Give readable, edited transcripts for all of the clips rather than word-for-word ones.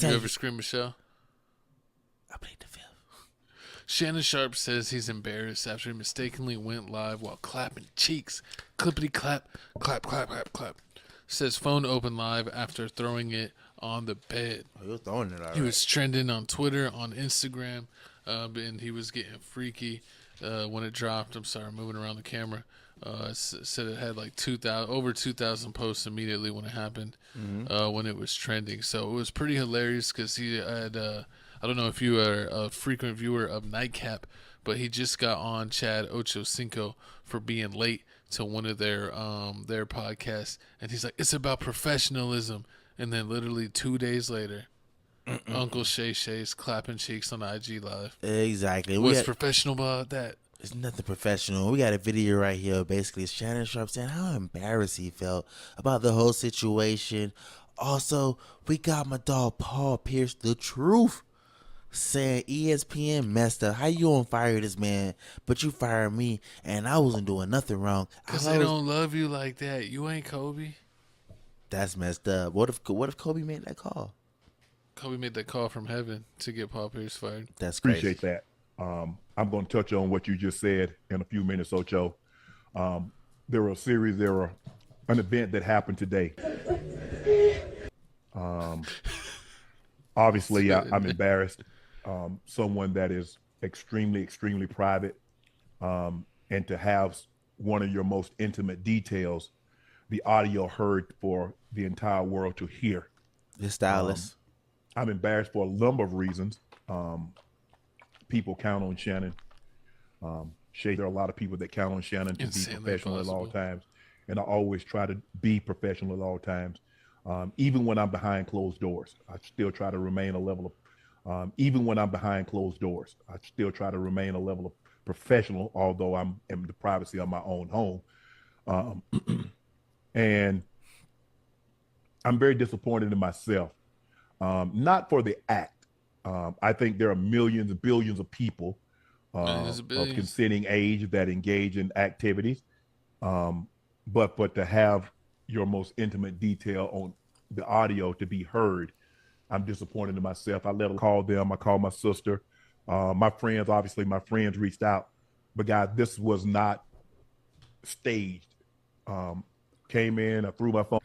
You ever scream Michelle? I played the fifth. Shannon Sharpe says he's embarrassed after he mistakenly went live while clapping cheeks. Clippity clap, clap, clap, clap, clap. Says phone open live after throwing it on the bed. Oh, he was throwing it all He right. was trending on Twitter, on Instagram, and he was getting freaky when it dropped. I'm sorry, moving around the camera. Said it had like over 2,000 posts immediately when it happened, when it was trending. So it was pretty hilarious because he had, I don't know if you are a frequent viewer of Nightcap, but he just got on Chad Ochocinco for being late to one of their podcasts, and he's like, it's about professionalism. And then literally 2 days later, Uncle Shay Shay's clapping cheeks on IG Live. Exactly. What's professional about that? It's nothing professional. We got a video right here. Basically, Shannon Sharpe saying how embarrassed he felt about the whole situation. Also, we got my dog Paul Pierce, the truth, saying ESPN messed up. How you gonna fire this man, but you fired me, and I wasn't doing nothing wrong. Because they don't love you like that. You ain't Kobe. That's messed up. What if Kobe made that call? Kobe made that call from heaven to get Paul Pierce fired. That's crazy. Appreciate that. I'm going to touch on what you just said in a few minutes, Ocho. There were an event that happened today. Obviously, I'm embarrassed. Someone that is extremely, extremely private, and to have one of your most intimate details, the audio heard for the entire world to hear. The stylist. I'm embarrassed for a number of reasons. People count on Shannon. Shay, there are a lot of people that count on Shannon to be professional at all times. And I always try to be professional at all times. Even when I'm behind closed doors, I still try to remain a level of, even when I'm behind closed doors, I still try to remain a level of professional, although I'm in the privacy of my own home. And I'm very disappointed in myself. Not for the act. I think there are millions and billions of people of consenting age that engage in activities. But to have your most intimate detail on the audio to be heard, I'm disappointed in myself. I call them. I called my sister. My friends reached out. But guys, this was not staged. Came in, I threw my phone.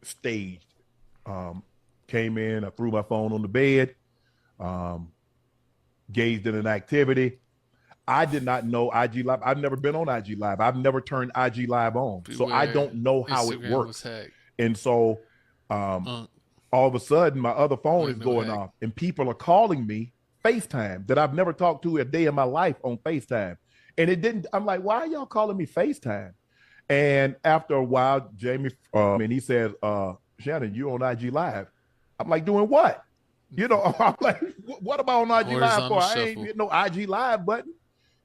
Staged. Came in, I threw my phone on the bed. Gazed in an activity. I did not know IG Live. I've never been on IG Live. I've never turned IG Live on. So I don't know how it works. And so all of a sudden, my other phone is going off and people are calling me FaceTime that I've never talked to a day in my life on FaceTime. And it didn't, I'm like, why are y'all calling me FaceTime? And after a while, Jamie, and he says, Shannon, you on IG Live. I'm like, doing what? You know, I'm like, what about on IG Live for? I ain't hit no IG Live button.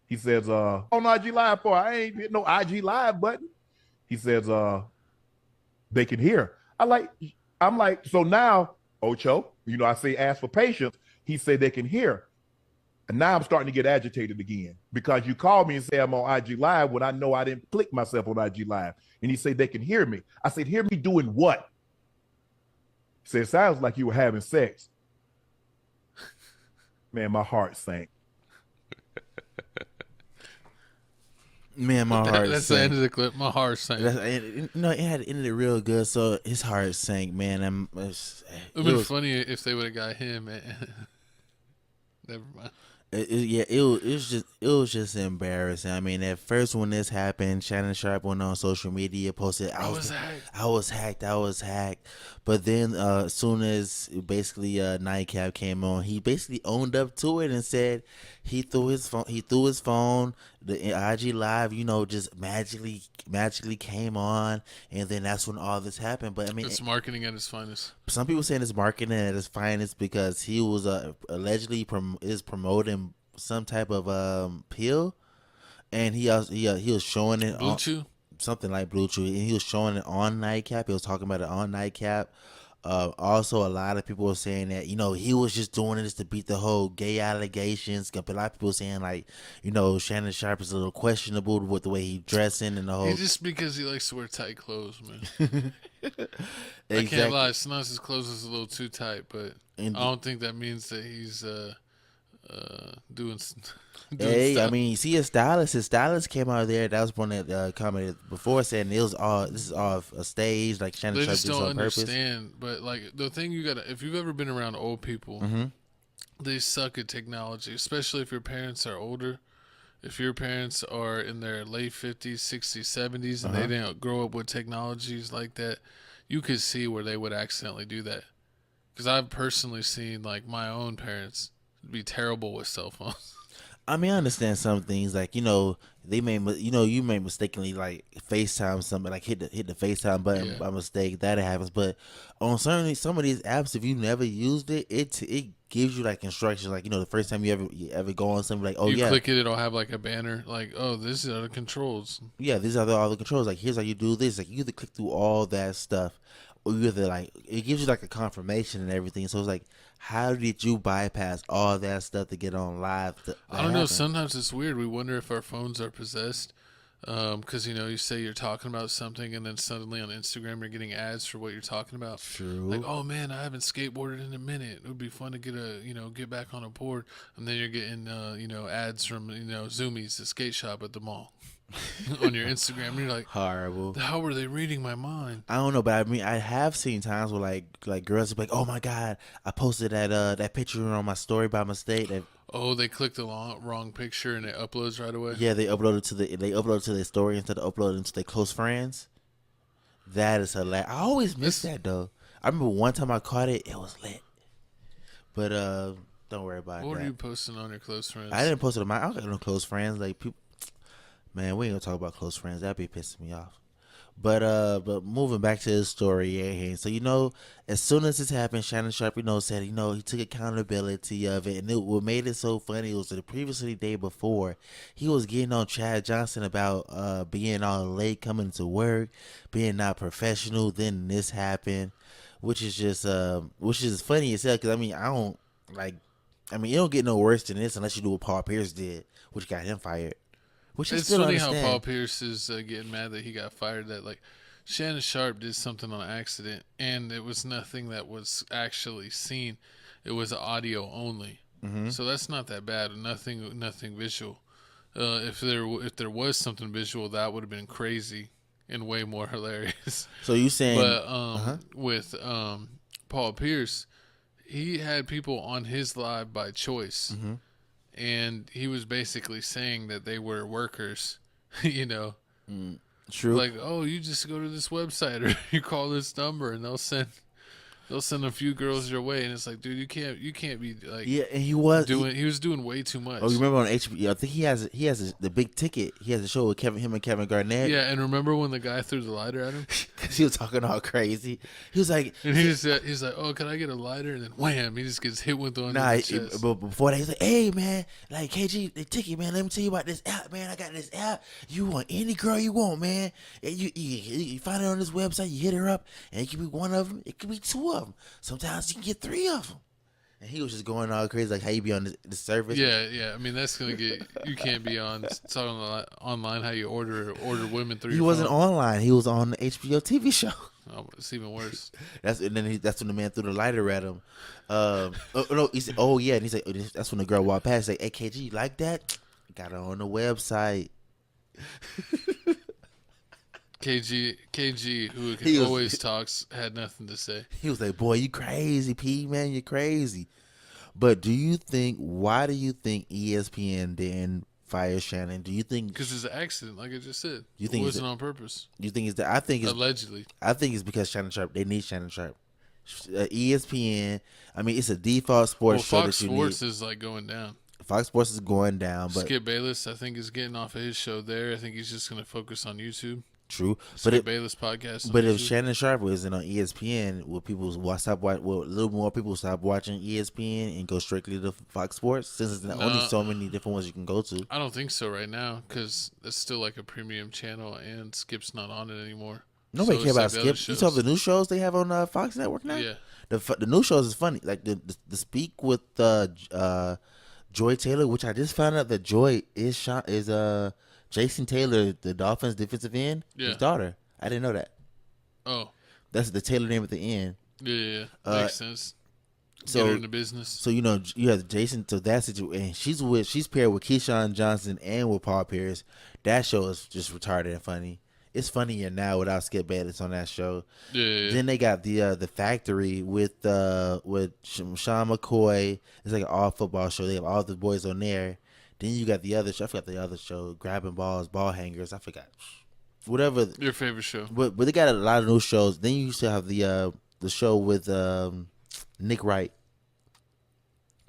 He says, on IG Live for? I ain't hit no IG Live button. He says, they can hear. I'm like, so now, Ocho, you know, I say ask for patience. He said they can hear. And now I'm starting to get agitated again because you called me and say I'm on IG Live when I know I didn't click myself on IG Live. And he said they can hear me. I said, hear me doing what? He said, it sounds like you were having sex. Man, my heart sank. Man, my heart That's sank. the end of the clip. My heart sank. No, it had ended it real good, so his heart sank, man. It would have been funny if they would have got him. Never mind. It was just embarrassing. I mean, at first when this happened, Shannon Sharpe went on social media, posted, I was hacked. But then as soon as basically Nightcap came on, he basically owned up to it and said he threw his phone, the IG Live, you know, just magically came on, and then that's when all this happened. But I mean, it's marketing at its finest. Some people saying it's marketing at its finest because he was allegedly promoting some type of pill, and he was showing it Blue Chew? something like Blue Chew, and he was showing it on Nightcap. He was talking about it on Nightcap. Also, a lot of people were saying that he was just doing this to beat the whole gay allegations. A lot of people saying like Shannon Sharpe is a little questionable with the way he dressing and the whole. Just because he likes to wear tight clothes, man. Exactly. I can't lie. Sometimes his clothes is a little too tight, but I don't think that means that he's doing Hey, stuff. I mean, see his stylist came out there. That was one that commented before saying this is all a stage, like Shannon Sharpe did this on purpose. They just don't understand. But like the thing if you've ever been around old people, they suck at technology, especially if your parents are older. If your parents are in their late 50s, 60s, 70s, and they didn't grow up with technologies like that, you could see where they would accidentally do that. Because I've personally seen like my own parents be terrible with cell phones. I mean, I understand some things like they may you may mistakenly like FaceTime something, like hit the FaceTime button by mistake. That happens, but on some of these apps, if you never used it, it gives you like instructions, like the first time you ever go on something, like you click it, it'll have like a banner, like this are the controls. Yeah, these are all the controls. Like here's how you do this. Like you either click through all that stuff, or you either like it gives you like a confirmation and everything. So it's like, how did you bypass all that stuff to get on live? I don't know. Sometimes it's weird. We wonder if our phones are possessed. Because you say you're talking about something, and then suddenly on Instagram you're getting ads for what you're talking about. True. Like, oh man, I haven't skateboarded in a minute. It would be fun to get back on a board. And then you're getting ads from Zoomies, the skate shop at the mall, on your Instagram. And you're like, horrible. How were they reading my mind? I don't know, but I mean, I have seen times where like girls will be like, oh my god, I posted that picture on my story by mistake. They clicked the wrong picture and it uploads right away. Yeah, they upload it to their story instead of uploading it to their close friends. That is hilarious. I always miss that though. I remember one time I caught it; it was lit. But don't worry about it. What were you posting on your close friends? I didn't post it on I don't got no close friends. Like people, man, we ain't gonna talk about close friends. That'd be pissing me off. But moving back to the story, so as soon as this happened, Shannon Sharpe, said he took accountability of it, and what made it so funny was the previously day before, he was getting on Chad Johnson about being all late coming to work, being not professional. Then this happened, which is funny as hell. Because I mean, it don't get no worse than this unless you do what Paul Pierce did, which got him fired. Which it's funny how Paul Pierce is getting mad that he got fired. That like Shannon Sharpe did something on accident, and it was nothing that was actually seen. It was audio only, so that's not that bad. Nothing visual. If there was something visual, that would have been crazy and way more hilarious. So you saying? But with Paul Pierce, he had people on his live by choice. And he was basically saying that they were workers, True. Like, you just go to this website or you call this number and they'll send a few girls your way. And it's like, dude, you can't be like, yeah. And he was doing way too much. Oh, you remember on HBO? I think he has the Big Ticket. He has a show with him and Kevin Garnett. Yeah, and remember when the guy threw the lighter at him? Because he was talking all crazy. He was like, and he's like, oh, can I get a lighter? And then wham, he just gets hit with one. Nah, but before that, he's like, hey man, like KG, the Ticket, man. Let me tell you about this app, man. I got this app. You want any girl you want, man. And you find it on this website. You hit her up, and it could be one of them. It could be two of them. Sometimes you can get three of them. And he was just going all crazy, like how you be on the service. Yeah. I mean, that's gonna get you can't be on talking online how you order women through. He wasn't online. He was on the HBO TV show. Oh, it's even worse. That's when the man threw the lighter at him. No, he said, "Oh yeah," and he's like, "That's when the girl walked past." He's like, "AKG, you like that?" Got her on the website. KG, who always talks, had nothing to say. He was like, "Boy, you crazy, P man, you crazy." But why do you think ESPN didn't fire Shannon? Do you think because it's an accident, like I just said? You think it wasn't on purpose? You think it's that? I think it's allegedly. I think it's because Shannon Sharpe. They need Shannon Sharpe. ESPN. I mean, it's a default sports show Fox that you need. Sports is like going down. Fox Sports is going down, but Skip Bayless, I think, is getting off of his show there. I think he's just going to focus on YouTube. True, Skip Bayless podcast. But if Shannon Sharpe wasn't on ESPN, will a little more people stop watching ESPN and go strictly to Fox Sports? Since there's only so many different ones you can go to. I don't think so right now because it's still like a premium channel and Skip's not on it anymore. Nobody So care it's about like the other Skip. You saw the new shows they have on Fox Network now. Yeah. The new shows is funny. Like the Speak with Joy Taylor, which I just found out that Joy is Jason Taylor, the Dolphins defensive end, his daughter. I didn't know that. Oh. That's the Taylor name at the end. Yeah. Makes sense. So, get her in the business. So you have Jason. So that situation, she's paired with Keyshawn Johnson and with Paul Pierce. That show is just retarded and funny. It's funnier now without Skip Bayless on that show. Yeah. Then they got the Factory with Sean McCoy. It's like an all football show. They have all the boys on there. Then you got the other show. I forgot the other show. Grabbing balls, ball hangers. I forgot. Whatever. Your favorite show. But they got a lot of new shows. Then you used to have the show with Nick Wright.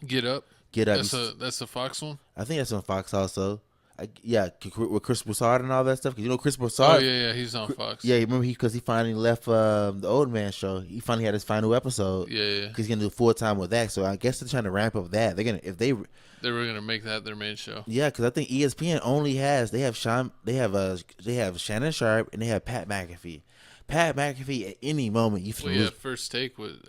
Get Up. That's a Fox one. I think that's on Fox also. With Chris Broussard and all that stuff. Because Chris Broussard. Oh yeah, he's on Fox. Yeah, remember because he finally left the Old Man show. He finally had his final episode. Yeah. Because he's gonna do full time with that. So I guess they're trying to ramp up that. They're gonna they were gonna make that their main show. Yeah, because I think ESPN only has they have Shannon Sharpe and they have Pat McAfee. Pat McAfee at any moment you feel First Take with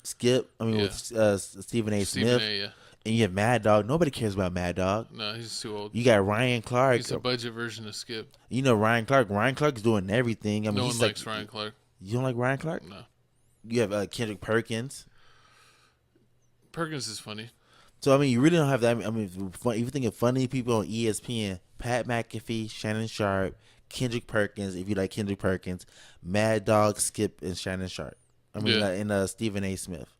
Skip. With Stephen A. Smith. A, And you have Mad Dog. Nobody cares about Mad Dog. No, he's too old. You got Ryan Clark. He's a budget version of Skip. You know Ryan Clark. Ryan Clark's doing everything. No one likes Ryan Clark. You don't like Ryan Clark? No. You have Kendrick Perkins. Perkins is funny. So you really don't have that. If you think of funny people on ESPN, Pat McAfee, Shannon Sharpe, Kendrick Perkins. If you like Kendrick Perkins, Mad Dog, Skip, and Shannon Sharpe. And Stephen A. Smith.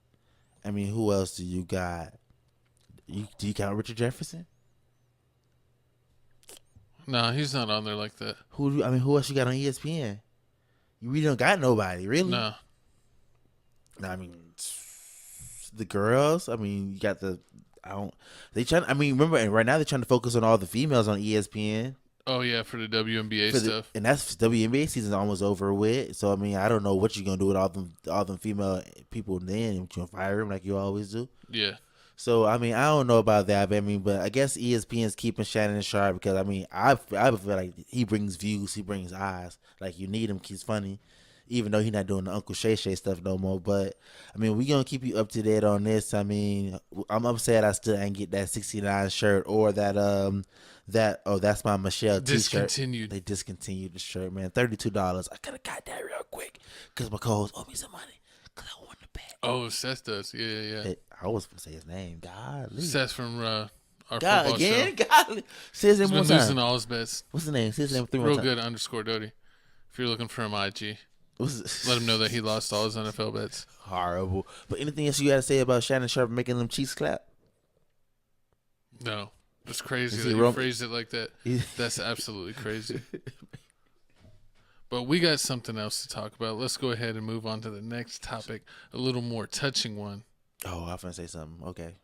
Who else do you got? Do you count Richard Jefferson? No, he's not on there like that. Who else you got on ESPN? You really don't got nobody, really? No. The girls. You got remember, and right now they're trying to focus on all the females on ESPN. Oh yeah, for the WNBA stuff. And that's WNBA season's almost over with. So I don't know what you're gonna do with all them female people. Then you gonna fire them like you always do. Yeah. So I don't know about that, but I guess ESPN's keeping Shannon Sharpe because I feel like he brings views, he brings eyes. Like you need him, he's funny, even though he's not doing the Uncle Shay Shay stuff no more. But we gonna keep you up to date on this. I'm upset I still ain't get that 69 shirt or that that's my Michelle discontinued. T-shirt. They discontinued the shirt, man. $32. I could have got that real quick because my co-host owe me some money because I won the bet. Oh, Seth does. Yeah. I was gonna say his name. God, Seth from our football show. God, say his name one time. He's been losing all his bets. What's his name? Say his name 3 more Real times. good _Doty. If you're looking for him, IG. Let him know that he lost all his NFL bets. Horrible. But anything else you got to say about Shannon Sharpe making them cheeks clap? No. It's crazy that you phrased it like that. That's absolutely crazy. But we got something else to talk about. Let's go ahead and move on to the next topic, a little more touching one. Oh, I was going to say something. Okay.